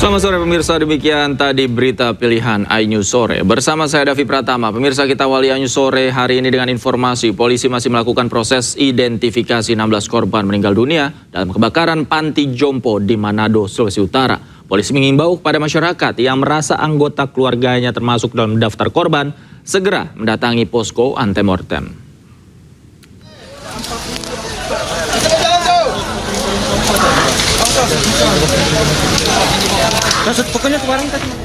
Selamat sore pemirsa, demikian tadi berita pilihan iNews Sore. Bersama saya Davi Pratama, pemirsa kita awali iNews Sore hari ini dengan informasi polisi masih melakukan proses identifikasi 16 korban meninggal dunia dalam kebakaran panti jompo di Manado, Sulawesi Utara. Polisi mengimbau kepada masyarakat yang merasa anggota keluarganya termasuk dalam daftar korban segera mendatangi posko antemortem.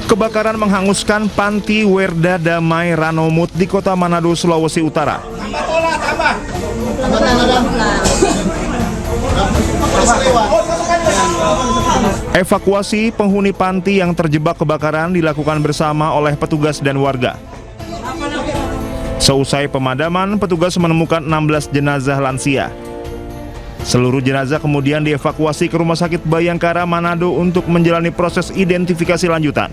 Kebakaran menghanguskan panti Werda Damai Ranomut di kota Manado, Sulawesi Utara. Evakuasi penghuni panti yang terjebak kebakaran dilakukan bersama oleh petugas dan warga. Seusai pemadaman, petugas menemukan 16 jenazah lansia. Seluruh jenazah kemudian dievakuasi ke Rumah Sakit Bayangkara Manado untuk menjalani proses identifikasi lanjutan.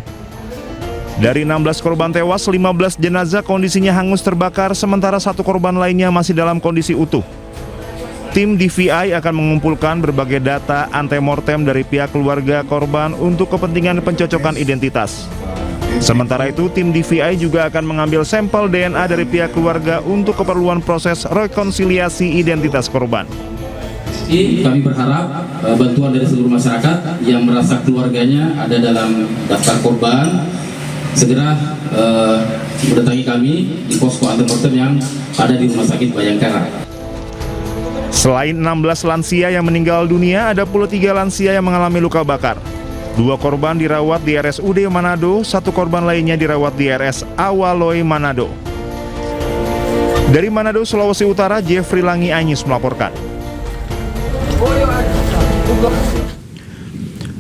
Dari 16 korban tewas, 15 jenazah kondisinya hangus terbakar, sementara 1 korban lainnya masih dalam kondisi utuh. Tim DVI akan mengumpulkan berbagai data antemortem dari pihak keluarga korban untuk kepentingan pencocokan identitas. Sementara itu, tim DVI juga akan mengambil sampel DNA dari pihak keluarga untuk keperluan proses rekonsiliasi identitas korban. Kami berharap bantuan dari seluruh masyarakat yang merasa keluarganya ada dalam daftar korban segera mendatangi kami di posko antemortem yang ada di Rumah Sakit Bayangkara. Selain 16 lansia yang meninggal dunia, ada pula 3 lansia yang mengalami luka bakar. 2 korban dirawat di RSUD Manado, 1 korban lainnya dirawat di RS Awaloi Manado. Dari Manado, Sulawesi Utara, Jeffrey Langi Anyis melaporkan.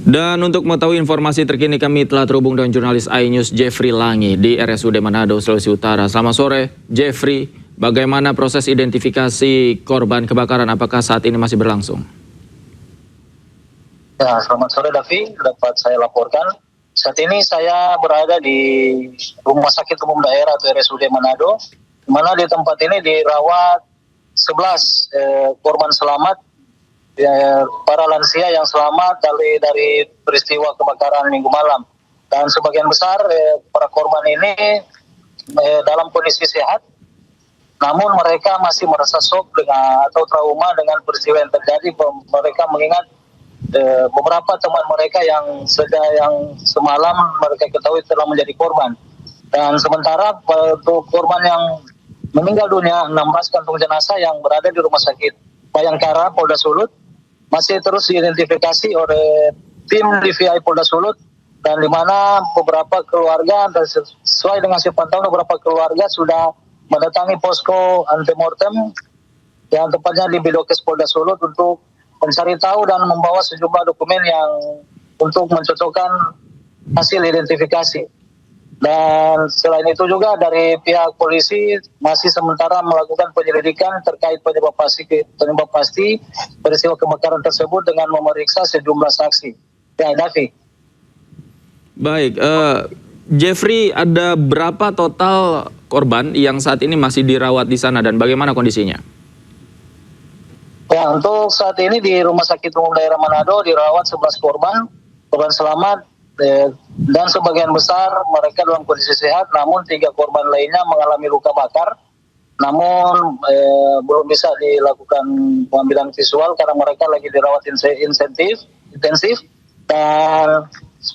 Dan untuk mengetahui informasi terkini kami telah terhubung dengan jurnalis iNews Jeffrey Langi di RSUD Manado, Sulawesi Utara. Selamat sore Jeffrey, bagaimana proses identifikasi korban kebakaran, apakah saat ini masih berlangsung? Ya, selamat sore Davi, dapat saya laporkan. Saat ini saya berada di Rumah Sakit Umum Daerah atau RSUD Manado, di mana di tempat ini dirawat 11 korban selamat, para lansia yang selamat dari peristiwa kebakaran Minggu malam. Dan sebagian besar para korban ini dalam kondisi sehat, namun mereka masih merasa shock atau trauma dengan peristiwa yang terjadi. Mereka mengingat beberapa teman mereka yang semalam mereka ketahui telah menjadi korban. Dan sementara untuk korban yang meninggal dunia, 16 kantung jenazah yang berada di Rumah Sakit Bayangkara Polda Sulut masih terus diidentifikasi oleh tim DVI Polda Sulut, dan di mana beberapa keluarga dan sesuai dengan sepantauan beberapa keluarga sudah mendatangi posko antemortem yang tepatnya di Bidokes Polda Sulut untuk mencari tahu dan membawa sejumlah dokumen yang untuk mencocokkan hasil identifikasi. Dan selain itu juga dari pihak polisi masih sementara melakukan penyelidikan terkait penyebab pasti peristiwa kebakaran tersebut dengan memeriksa sejumlah saksi. Ya, Davi. Baik, Jeffrey, ada berapa total korban yang saat ini masih dirawat di sana dan bagaimana kondisinya? Ya, untuk saat ini di Rumah Sakit Umum Daerah Manado dirawat 11 korban selamat, dan sebagian besar mereka dalam kondisi sehat, namun 3 korban lainnya mengalami luka bakar, namun belum bisa dilakukan pengambilan visual karena mereka lagi dirawat intensif. Dan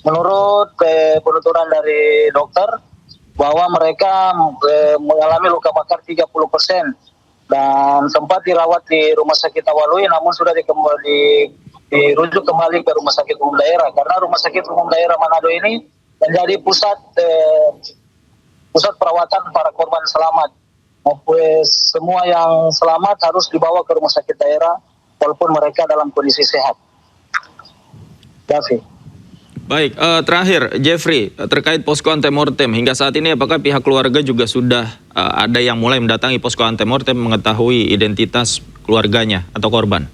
menurut penuturan dari dokter bahwa mereka mengalami luka bakar 30% dan sempat dirawat di Rumah Sakit Awaloi, namun sudah dirujuk kembali ke Rumah Sakit Umum Daerah karena Rumah Sakit Umum Daerah Manado ini menjadi pusat perawatan para korban selamat. Semua yang selamat harus dibawa ke Rumah Sakit Daerah walaupun mereka dalam kondisi sehat. Davi. Baik, terakhir Jeffrey, terkait posko antemortem hingga saat ini apakah pihak keluarga juga sudah ada yang mulai mendatangi posko antemortem mengetahui identitas keluarganya atau korban?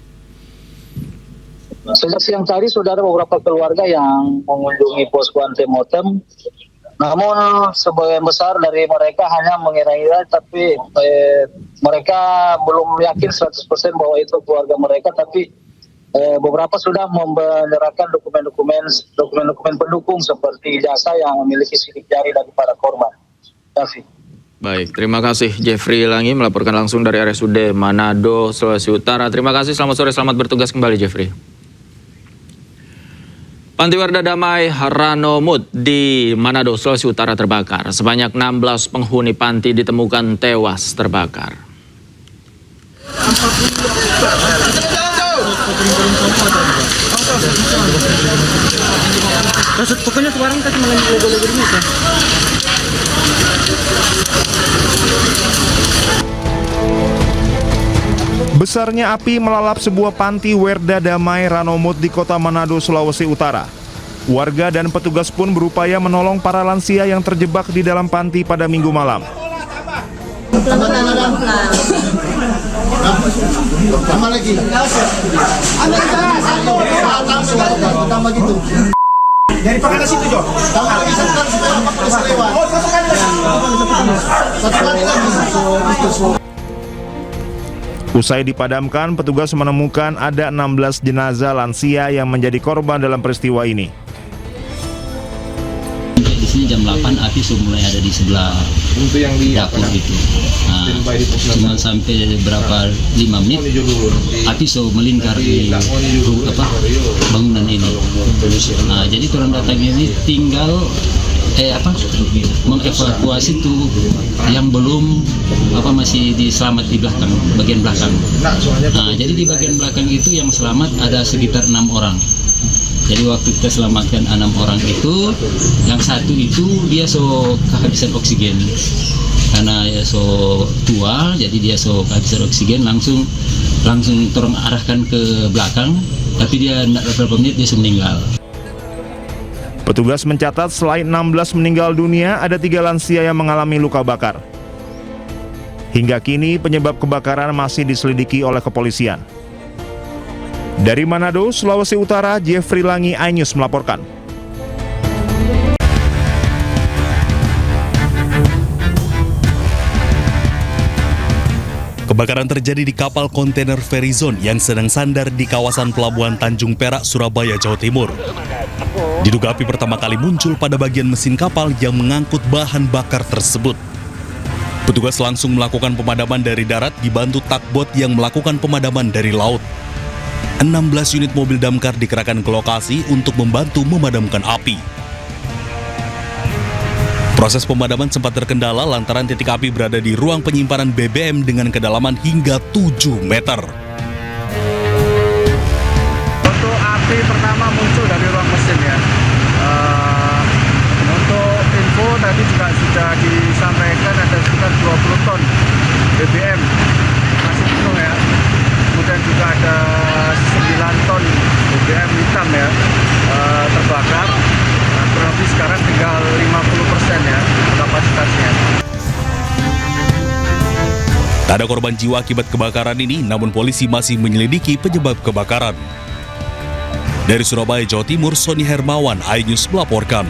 Sejak siang tadi sudah ada beberapa keluarga yang mengunjungi posko antemortem, namun sebagian besar dari mereka hanya mengira-ngira, tapi mereka belum yakin 100% bahwa itu keluarga mereka, tapi beberapa sudah menyerahkan dokumen-dokumen pendukung seperti ijazah yang memiliki sidik jari daripada korban. David. Baik, terima kasih Jeffrey Langi melaporkan langsung dari RSUD Manado, Sulawesi Utara. Terima kasih, selamat sore, selamat bertugas kembali Jeffrey. Panti Werda Damai Ranomut di Manado, Sulawesi Utara terbakar. Sebanyak 16 penghuni panti ditemukan tewas terbakar. Pokoknya sekarang kita cuma logo-logo bisa. Besarnya api melalap sebuah panti Werda Damai Ranomut di kota Manado, Sulawesi Utara. Warga dan petugas pun berupaya menolong para lansia yang terjebak di dalam panti pada Minggu malam. Tambah lagi. Dari pakai situ, Jo. Tambah lagi satu kali supaya apa bisa lewat. Oh, satu kali lagi. Satu kali lagi. Usai dipadamkan, petugas menemukan ada 16 jenazah lansia yang menjadi korban dalam peristiwa ini. Di sini jam 8 api sudah mulai ada di sebelah dapur itu. Cuma sampai berapa 5 menit api sudah melingkar di bangunan ini. Jadi orang datang ini tinggal mengevakuasi itu yang belum masih diselamat di belakang, bagian belakang. Jadi di bagian belakang itu yang selamat ada sekitar 6 orang. Jadi waktu kita selamatkan 6 orang itu, yang satu itu dia kehabisan oksigen karena ya tua, jadi dia kehabisan oksigen, langsung orang arahkan ke belakang, tapi dia tidak beberapa menit dia meninggal. Petugas mencatat selain 16 meninggal dunia, ada 3 lansia yang mengalami luka bakar. Hingga kini penyebab kebakaran masih diselidiki oleh kepolisian. Dari Manado, Sulawesi Utara, Jeffrey Langi, iNews melaporkan. Kebakaran terjadi di kapal kontainer Verizon yang sedang sandar di kawasan Pelabuhan Tanjung Perak, Surabaya, Jawa Timur. Diduga api pertama kali muncul pada bagian mesin kapal yang mengangkut bahan bakar tersebut. Petugas langsung melakukan pemadaman dari darat dibantu takbot yang melakukan pemadaman dari laut. 16 unit mobil damkar dikerahkan ke lokasi untuk membantu memadamkan api. Proses pemadaman sempat terkendala lantaran titik api berada di ruang penyimpanan BBM dengan kedalaman hingga 7 meter. Untuk api pertama muncul dari ruang mesin ya. Untuk info tadi juga sudah disampaikan ada sekitar 20 ton BBM masih penuh ya. Kemudian juga ada 9 ton BBM hitam ya terbakar. Kurang lebih sekarang tinggal 50% ya kapasitasnya. Tak ada korban jiwa akibat kebakaran ini, namun polisi masih menyelidiki penyebab kebakaran. Dari Surabaya, Jawa Timur, Sony Hermawan, iNews melaporkan.